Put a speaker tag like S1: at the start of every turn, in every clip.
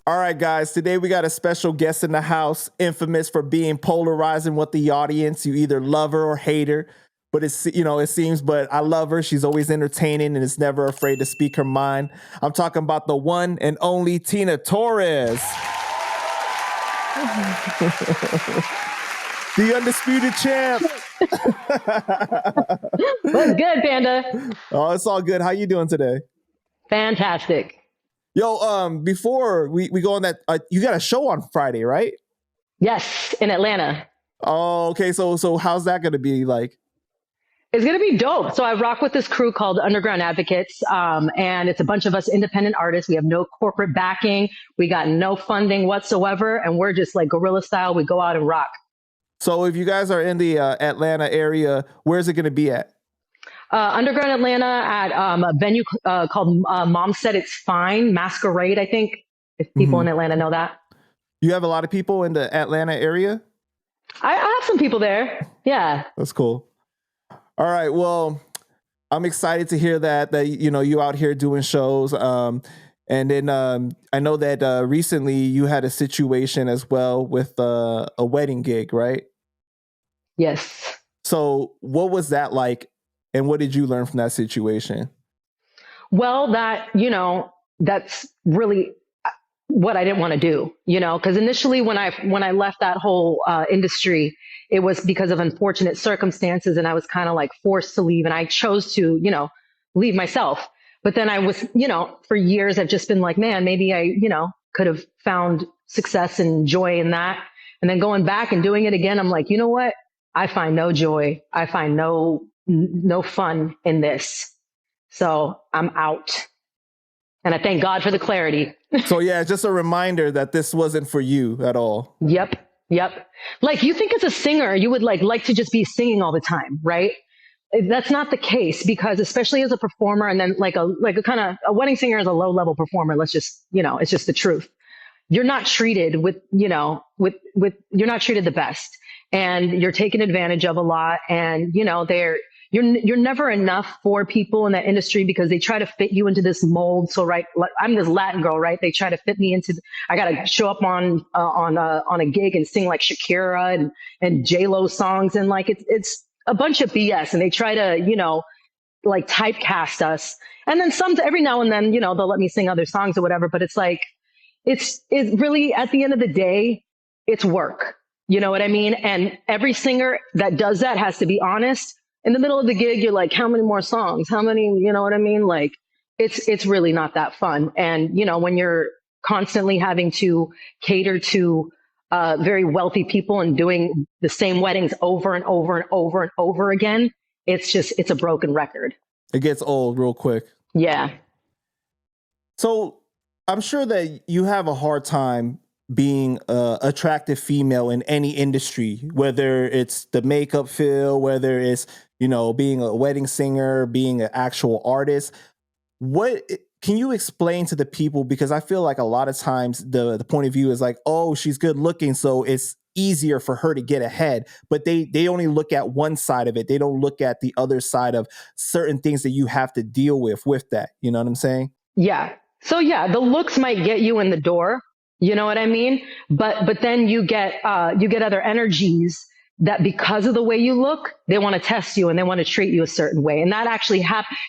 S1: All right, guys, today we got a special guest in the house, infamous for being polarizing with the audience. You either love her or hate her, but it seems, but I love her. She's always entertaining and is never afraid to speak her mind. I'm talking about the one and only Tina Torres. The undisputed champ.
S2: What's good, Panda?
S1: Oh, it's all good. How you doing today?
S2: Fantastic.
S1: Yo, before we go on that, you got a show on Friday, right?
S2: Yes, in Atlanta.
S1: Oh, okay. So how's that going to be like?
S2: It's going to be dope. So I rock with this crew called Underground Advocates, and it's a bunch of us independent artists. We have no corporate backing. We got no funding whatsoever, and we're just like guerrilla style. We go out and rock.
S1: So if you guys are in the Atlanta area, where's it going to be at?
S2: Underground Atlanta at a venue called Mom Said It's Fine, Masquerade, I think, if people in Atlanta know that.
S1: You have a lot of people in the Atlanta area?
S2: I have some people there. Yeah.
S1: That's cool. All right. Well, I'm excited to hear that you out here doing shows. And then I know that recently you had a situation as well with a wedding gig, right?
S2: Yes.
S1: So what was that like? And what did you learn from that situation?
S2: Well, that's really what I didn't want to do, because initially when I left that whole industry, it was because of unfortunate circumstances and I was kind of like forced to leave and I chose to, leave myself. But then I was, for years, I've just been like, man, maybe I, could have found success and joy in that. And then going back and doing it again, I'm like, you know what? I find no joy. I find no fun in this. So I'm out. And I thank God for the clarity.
S1: So yeah, just a reminder that this wasn't for you at all.
S2: Yep. Like you think as a singer, you would like to just be singing all the time, right? That's not the case because especially as a performer and then like a kind of a wedding singer is a low level performer. Let's just, it's just the truth. You're not treated you're not treated the best and you're taken advantage of a lot. And, you're never enough for people in that industry because they try to fit you into this mold. So, right, I'm this Latin girl, right? They try to fit me into. I got to show up on a gig and sing like Shakira and J-Lo songs, and like it's a bunch of BS. And they try to like typecast us. And then every now and then they'll let me sing other songs or whatever. But it's like it's really at the end of the day, it's work. You know what I mean? And every singer that does that has to be honest. In the middle of the gig, you're like, how many more songs? How many, you know what I mean? Like, it's really not that fun. And, when you're constantly having to cater to very wealthy people and doing the same weddings over and over and over and over again, it's a broken record.
S1: It gets old real quick.
S2: Yeah.
S1: So I'm sure that you have a hard time being an attractive female in any industry, whether it's the makeup field, whether it's, being a wedding singer, being an actual artist. What can you explain to the people? Because I feel like a lot of times the point of view is like, oh, she's good looking, so it's easier for her to get ahead. But they only look at one side of it. They don't look at the other side of certain things that you have to deal with that. You know what I'm saying?
S2: Yeah. So yeah, the looks might get you in the door. You know what I mean? But then you get other energies that because of the way you look, they want to test you and they want to treat you a certain way. And that actually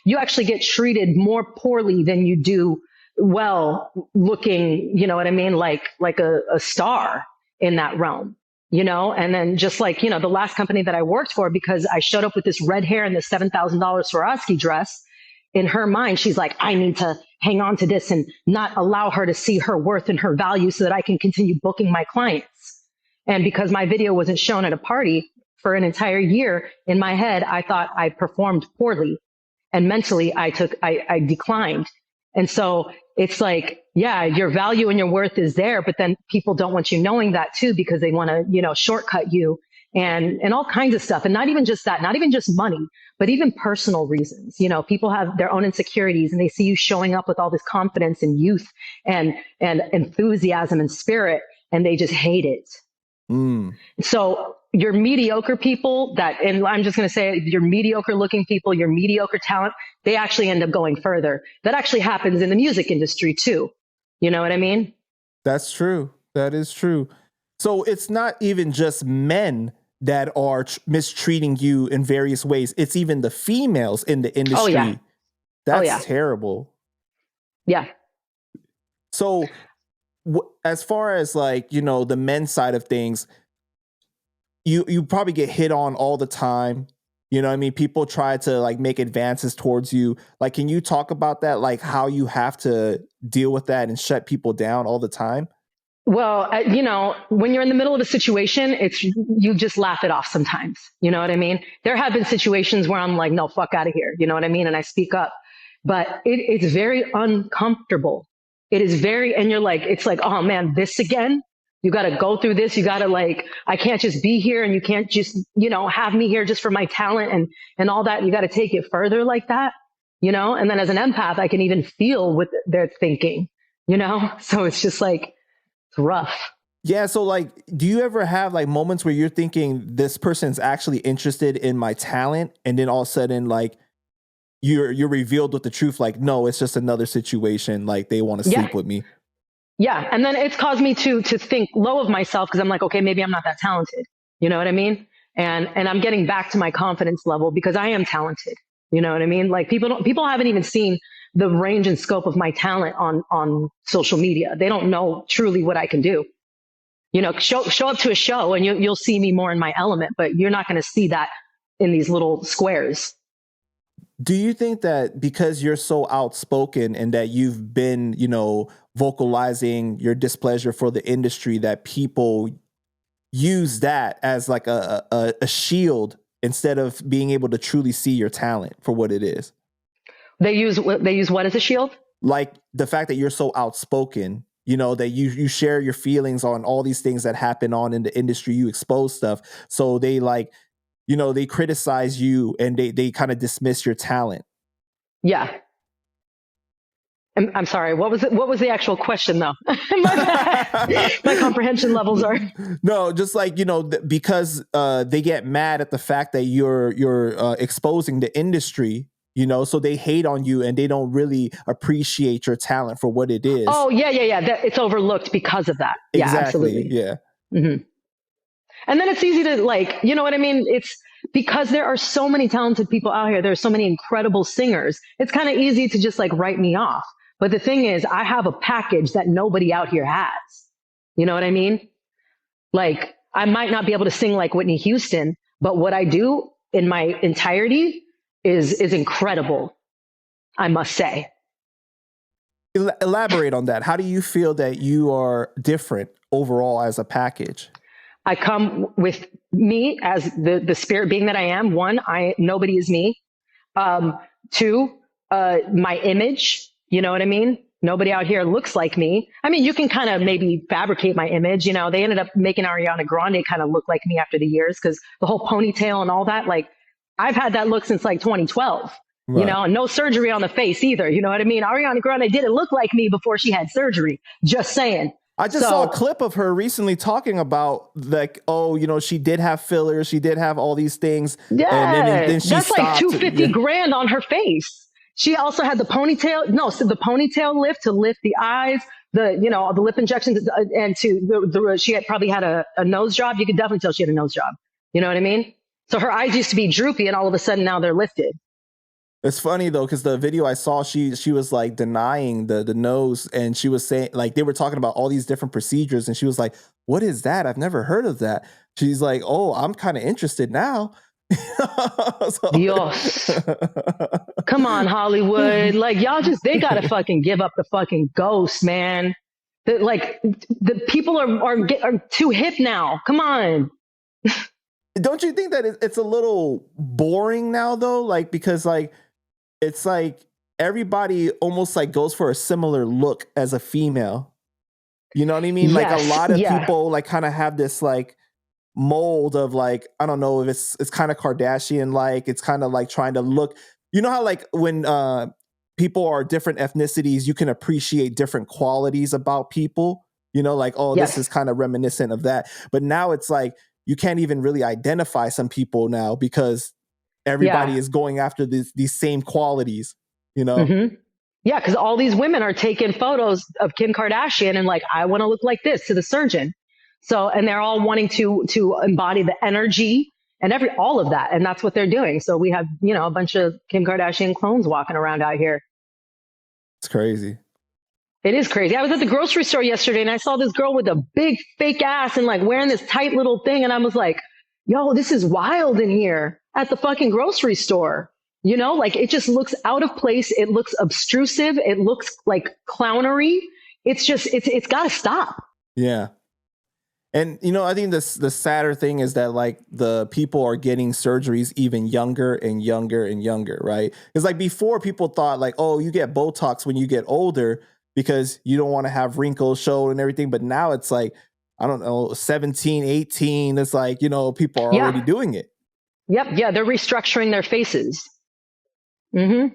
S2: you actually get treated more poorly than you do well looking, you know what I mean? Like a star in that realm, and then just like, the last company that I worked for, because I showed up with this red hair and the $7,000 Swarovski dress, in her mind, she's like, I need to hang on to this and not allow her to see her worth and her value so that I can continue booking my clients. And because my video wasn't shown at a party for an entire year, in my head, I thought I performed poorly. And mentally, I declined. And so it's like, yeah, your value and your worth is there, but then people don't want you knowing that too, because they want to, shortcut you and all kinds of stuff. And not even just that, not even just money, but even personal reasons. People have their own insecurities and they see you showing up with all this confidence and youth and enthusiasm and spirit, and they just hate it. So your mediocre people and I'm just going to say it, your mediocre looking people, your mediocre talent, they actually end up going further. That actually happens in the music industry too. You know what I mean?
S1: That's true. That is true. So it's not even just men that are mistreating you in various ways. It's even the females in the
S2: Oh yeah.
S1: industry.
S2: Oh
S1: That's
S2: yeah.
S1: terrible.
S2: Yeah.
S1: So as far as like, you know, the men's side of things, you probably get hit on all the time. You know what I mean? People try to like make advances towards you. Like, can you talk about that? Like how you have to deal with that and shut people down all the time?
S2: Well, when you're in the middle of a situation, you just laugh it off sometimes. You know what I mean? There have been situations where I'm like, no, fuck out of here. You know what I mean? And I speak up, but it's very uncomfortable. It is and you're like, it's like, oh man, this again? You got to go through this. You got to like, I can't just be here and you can't just, have me here just for my talent and all that. You got to take it further like that, And then as an empath, I can even feel what they're thinking, So it's just like, it's rough.
S1: Yeah, so like do you ever have like moments where you're thinking this person's actually interested in my talent and then all of a sudden like you're revealed with the truth like no, it's just another situation like they want to
S2: Yeah.
S1: sleep with me.
S2: Yeah. And then it's caused me to think low of myself because I'm like, okay, maybe I'm not that talented. You know what I mean? And I'm getting back to my confidence level because I am talented. You know what I mean? Like people haven't even seen the range and scope of my talent on social media. They don't know truly what I can do. Show up to a show and you'll see me more in my element, but you're not going to see that in these little squares.
S1: Do you think that because you're so outspoken and that you've been, you know, vocalizing your displeasure for the industry, that people use that as like a shield instead of being able to truly see your talent for what it is?
S2: They use what as a shield?
S1: Like the fact that you're so outspoken, you know, that you share your feelings on all these things that happen on in the industry, you expose stuff. So they like, you know, they criticize you and they kind of dismiss your talent.
S2: Yeah. I'm sorry. What was it? What was the actual question though? My comprehension levels are.
S1: No, just like, you know, because they get mad at the fact that you're exposing the industry, you know, so they hate on you and they don't really appreciate your talent for what it is.
S2: Oh yeah. It's overlooked because of that. Yeah,
S1: Exactly.
S2: absolutely.
S1: Yeah.
S2: Mm-hmm. And then it's easy to like, you know what I mean? It's because there are so many talented people out here. There are so many incredible singers. It's kind of easy to just like write me off. But the thing is, I have a package that nobody out here has. You know what I mean? Like, I might not be able to sing like Whitney Houston, but what I do in my entirety is incredible, I must say.
S1: Elaborate on that. How do you feel that you are different overall as a package?
S2: I come with me as the spirit being that I am. One, nobody is me. Two, my image. You know what I mean? Nobody out here looks like me. I mean, you can kind of maybe fabricate my image. You know, they ended up making Ariana Grande kind of look like me after the years because the whole ponytail and all that. Like, I've had that look since like 2012. Right. You know, and no surgery on the face either. You know what I mean? Ariana Grande didn't look like me before she had surgery. Just saying.
S1: I just saw a clip of her recently talking about like, oh, you know, she did have fillers, she did have all these things.
S2: Yeah,
S1: and then she
S2: that's
S1: stopped.
S2: like $250 grand on her face. She also had the ponytail. No, so the ponytail lift to lift the eyes, the lip injections, and she had probably had a nose job. You could definitely tell she had a nose job. You know what I mean? So her eyes used to be droopy, and all of a sudden now they're lifted.
S1: It's funny though, because the video I saw, she was like denying the nose, and she was saying like they were talking about all these different procedures, and she was like, "What is that? I've never heard of that." She's like, "Oh, I'm kind of interested now."
S2: Dios. Come on, Hollywood. Like they gotta fucking give up the fucking ghost, man. The people are too hip now. Come on.
S1: Don't you think that it's a little boring now though? Like, because like, it's like everybody almost like goes for a similar look as a female. You know what I mean?
S2: Yes,
S1: like a lot of people like kind of have this like mold of like, I don't know if it's kind of Kardashian like, it's kind of like trying to look, you know how like when people are different ethnicities, you can appreciate different qualities about people, you know, like, oh, this is kind of reminiscent of that. But now it's like you can't even really identify some people now because everybody
S2: Yeah.
S1: is going after these same qualities, you know?
S2: Mm-hmm. Yeah, because all these women are taking photos of Kim Kardashian and like, I want to look like this to the surgeon. So, and they're all wanting to embody the energy and all of that, and that's what they're doing. So we have, you know, a bunch of Kim Kardashian clones walking around out here.
S1: It's crazy.
S2: It is crazy. I was at the grocery store yesterday and I saw this girl with a big fake ass and like wearing this tight little thing, and I was like, yo, this is wild in here at the fucking grocery store. You know, like it just looks out of place. It looks obtrusive. It looks like clownery. It's just, it's got to stop.
S1: Yeah. And you know, I think the sadder thing is that like the people are getting surgeries even younger and younger and younger, right? It's like before people thought like, oh, you get Botox when you get older because you don't want to have wrinkles show and everything. But now it's like, I don't know, 17, 18. It's like, you know, people are already
S2: Yeah.
S1: doing it.
S2: Yep. Yeah. They're restructuring their faces. Mm-hmm.